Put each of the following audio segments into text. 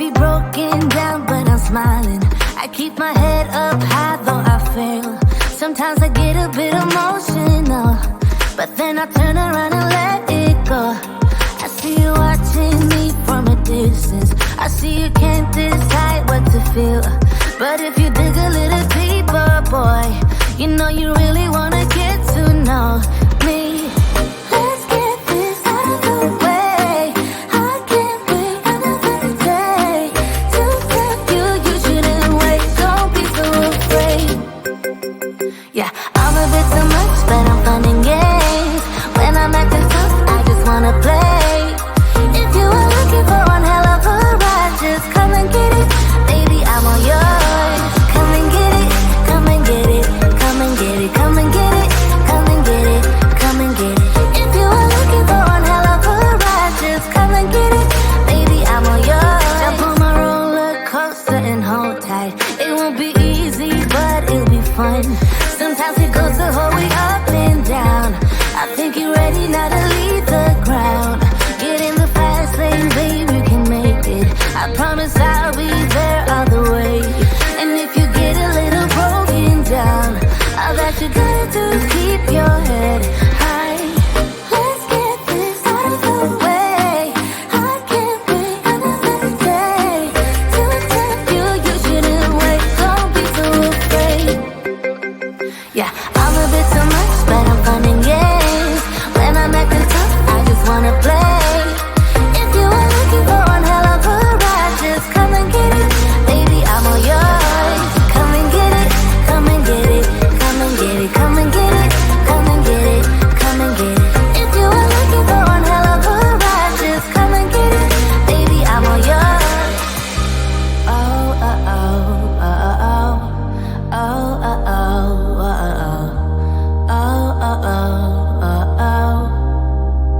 be broken down, but I'm smiling. I keep my head up high, though I fail. Sometimes I get a bit emotional, but then I turn around and let it go. I see you watching me from a distance. I see you can't decide what to feel, but if you dig a little deeper, boy, you know you really wanna get to know me. Let's get this out of the way. I can't wait another day to tell you you shouldn't wait. Don't be so afraid. Yeah, I'm a bit too much, but I'm fun and games. When I'm acting tough, I just wanna play. If you are looking for one hell of a ride, just come and get it. Baby, I'm all yours. Come and get it, come and get it, come and get it, come and get it, come and get it, come and get it. If you are looking for one hell of a ride, just come and get it. Baby, I'm all yours. Jump on my roller coaster and hold tight. It won't be easy, but it'll be fun. Sometimes it goes the whole way up and down. I think you're ready now to leave the ground. Get in the fast lane, baby, you can make it. I promise I'll be there all the way. And if you get a little broken down, all that you gotta do is keep your head high. Let's get this out of the way. I can't wait another day to tell you you shouldn't wait. Don't be so afraid. Yeah, I'm a bit too much, but I'm fun and games. When I'm acting tough, I just wanna play. If you are looking for one hell of a ride, just come and get it. Baby, I'm all yours. Come and get it, come and get it, come and get it, come and get it, come and get it, come and get it. If you are looking for one hell of a ride, just come and get it. Baby, I'm all yours. Oh, oh, oh, oh, oh, oh, oh, oh, oh, oh. Oh, oh, oh, oh, oh.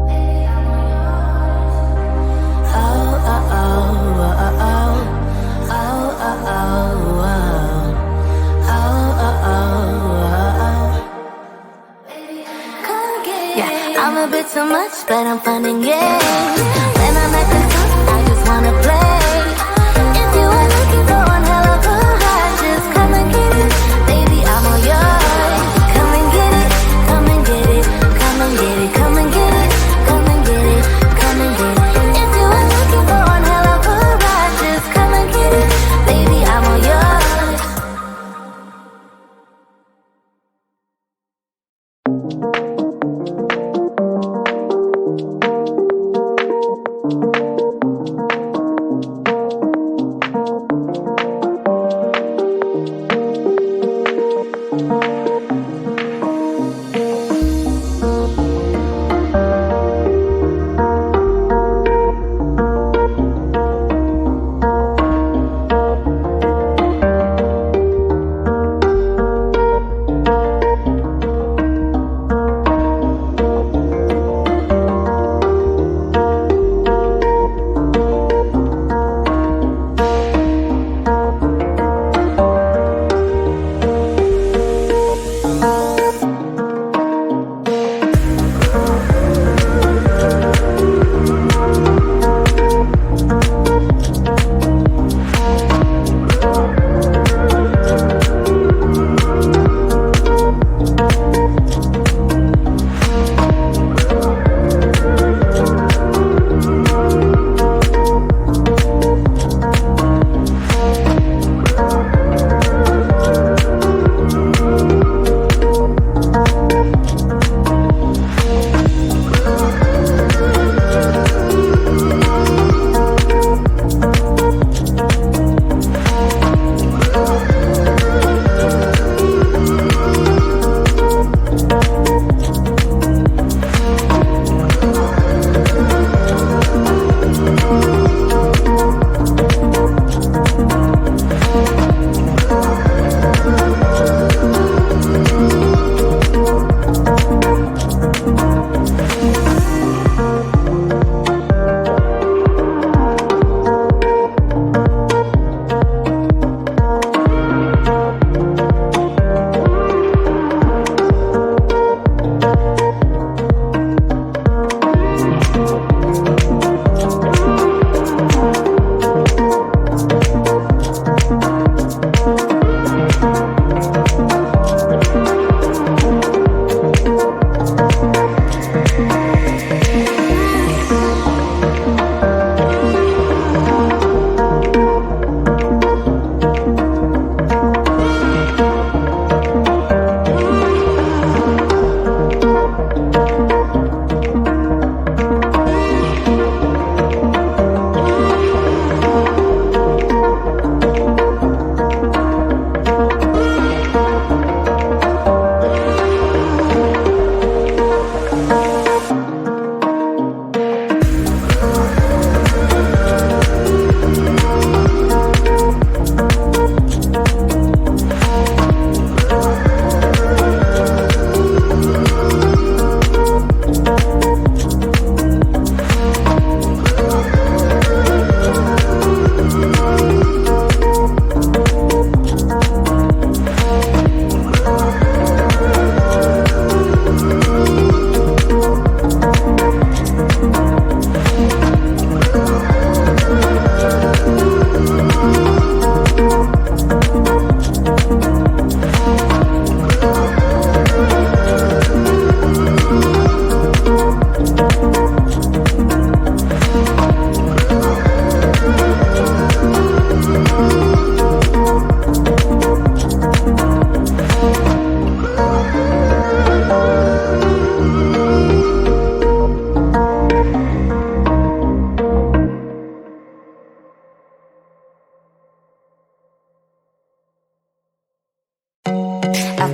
Baby, I'm all yours. Oh, oh, oh, oh, oh. Oh, oh, oh, oh. Oh, oh, oh, oh. Come get it. Yeah, I'm a bit too much, but I'm fun and games. When I'm acting tough, I just wanna play. If you are looking for one hell of a ride, just come and get it. Baby, I'm all yours. Come and get it, come and get it, come and get it, come and get it, come and get it, come and get it. If you are looking for one hell of a ride, just come and get it. Baby, I'm all yours.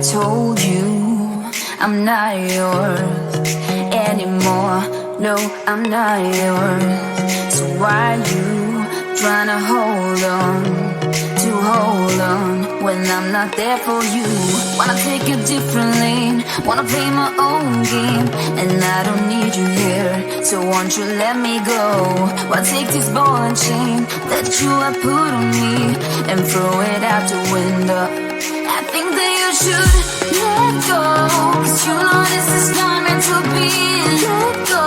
told you I'm not yours anymore. No, I'm not yours. So why you trying to hold on when I'm not there for you? Wanna take a different lane, wanna play my own game, and I don't need you here, so won't you let me go? Wanna take this ball and chain that you have put on me and throw it out the window. I think that you should let go, 'cause you know this is not meant to be. Let go.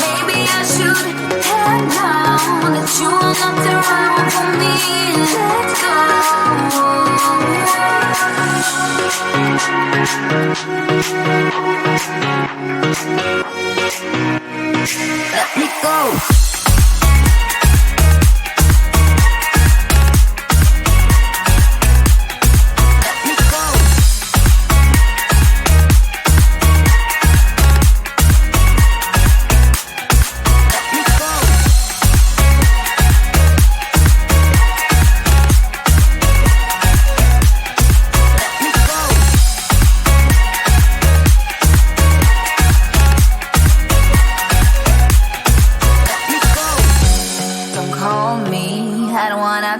Maybe I should have known that you are not the right one for me. Let go. Let me go.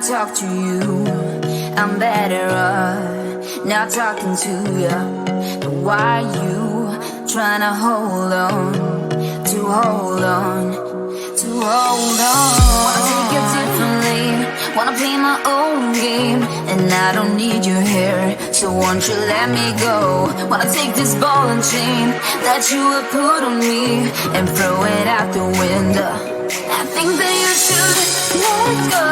Talk to you, I'm better off not talking to you. But why you trying to hold on? Wanna take a different lane, wanna play my own game, and I don't need you here, so won't you let me go? Wanna take this ball and chain that you have put on me and throw it out the window. I think that you should let go,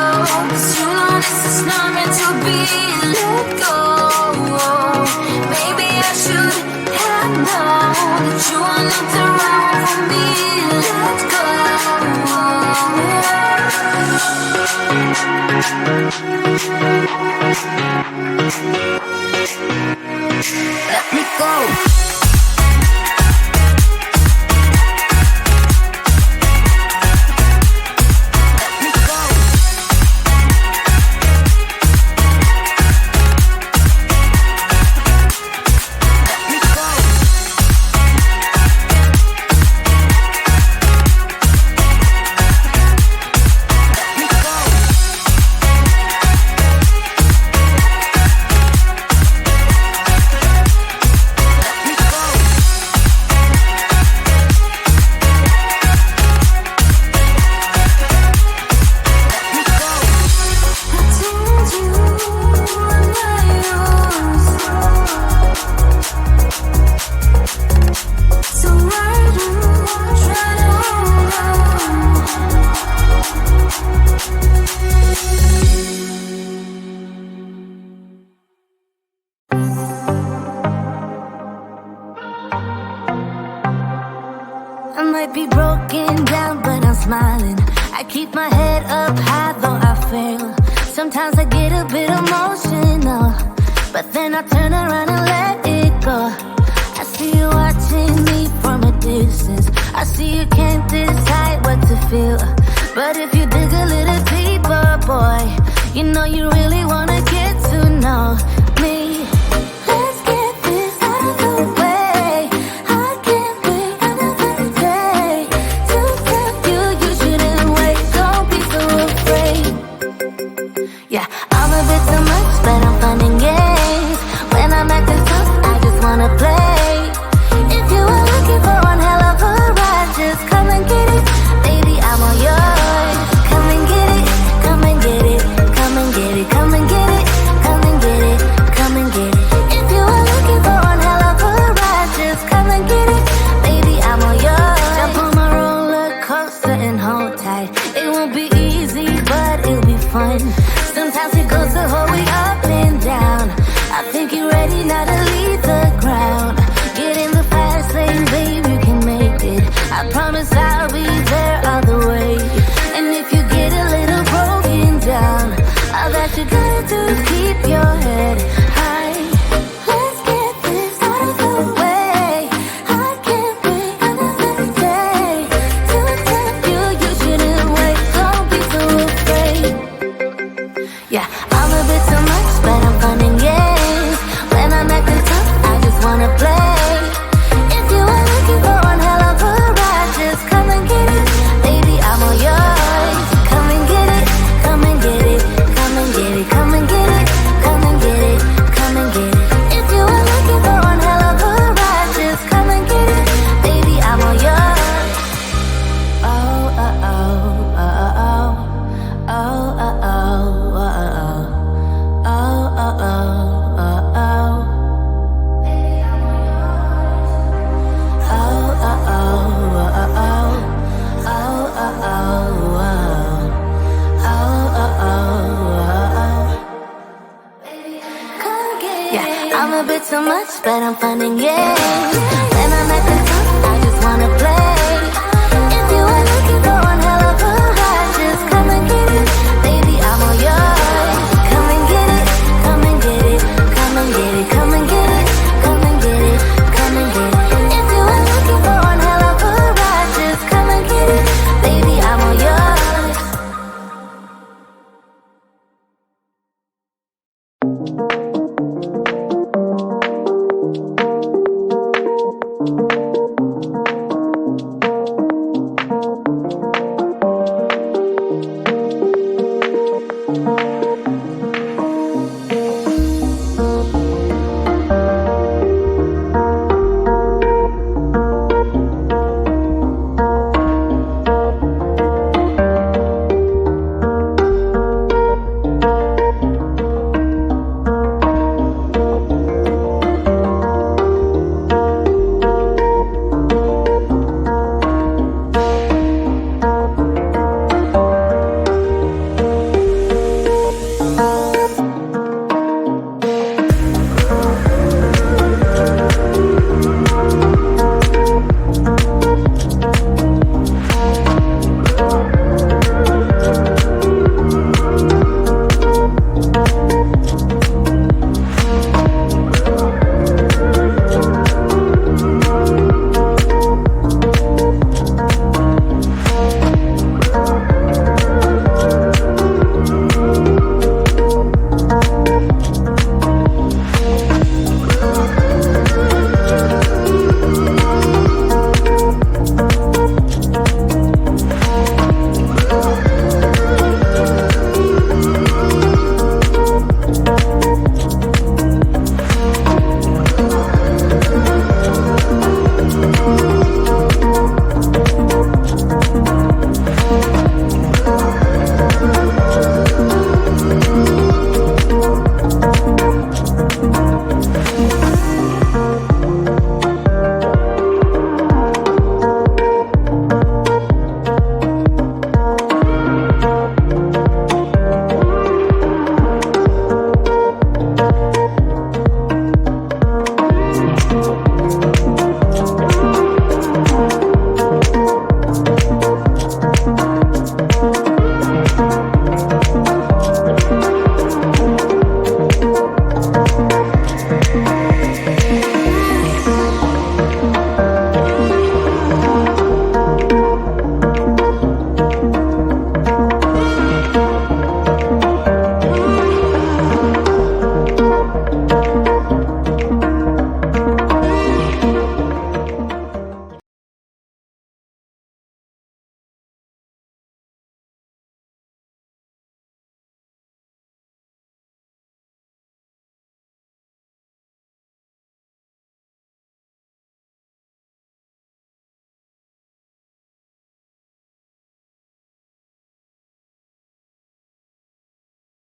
'cause you know this is not meant to be. Let go. Maybe I should have known that you are not the right one for me. Let go. Let me go. I might be broken down, but I'm smiling. I keep my head up high, though I fail. Sometimes I get a bit emotional, but then I turn around and let it go. I see you watching me from a distance. I see you can't decide what to feel, but if you dig a little deeper, boy, you know you really wanna get to know me. Let's get this out of the way. I can't wait another day to tell you you shouldn't wait. Don't be so afraid. Yeah, I'm a bit too much, but I'm fun and games. When I'm acting tough, I just wanna play. If you are looking for one hell of a ride, just come and get it. Baby, I'm all yours. Come and get it, come and get it, come and get it, come and get it, come and get it, come and get it. If you are looking for one hell of a ride, just come and get it. Baby, I'm all yours. Jump on my roller coaster and hold tight. It won't be easy, but it'll be fun. Sometimes it goes the whole way up and down. I think you're ready now to leave the ground. Get in the fast lane, babe, you can make it. I promise I'll be there all the way. And if you get a little broken down, all that you gotta do is keep your head high. Let's get this out of the way. I can't wait another day to tell you you shouldn't wait. Don't be so afraid. Yeah, I'm a bit too much, but I'm fun and games. When I'm at the top, I just wanna play. If you are looking for one hell of a ride, just come and get it, baby, I'm all yours. Come and get it, come and get it, come and get it, come and get it, come and get it, come and get it. If you are looking for one hell of a ride, just come and get it, baby, I'm all yours.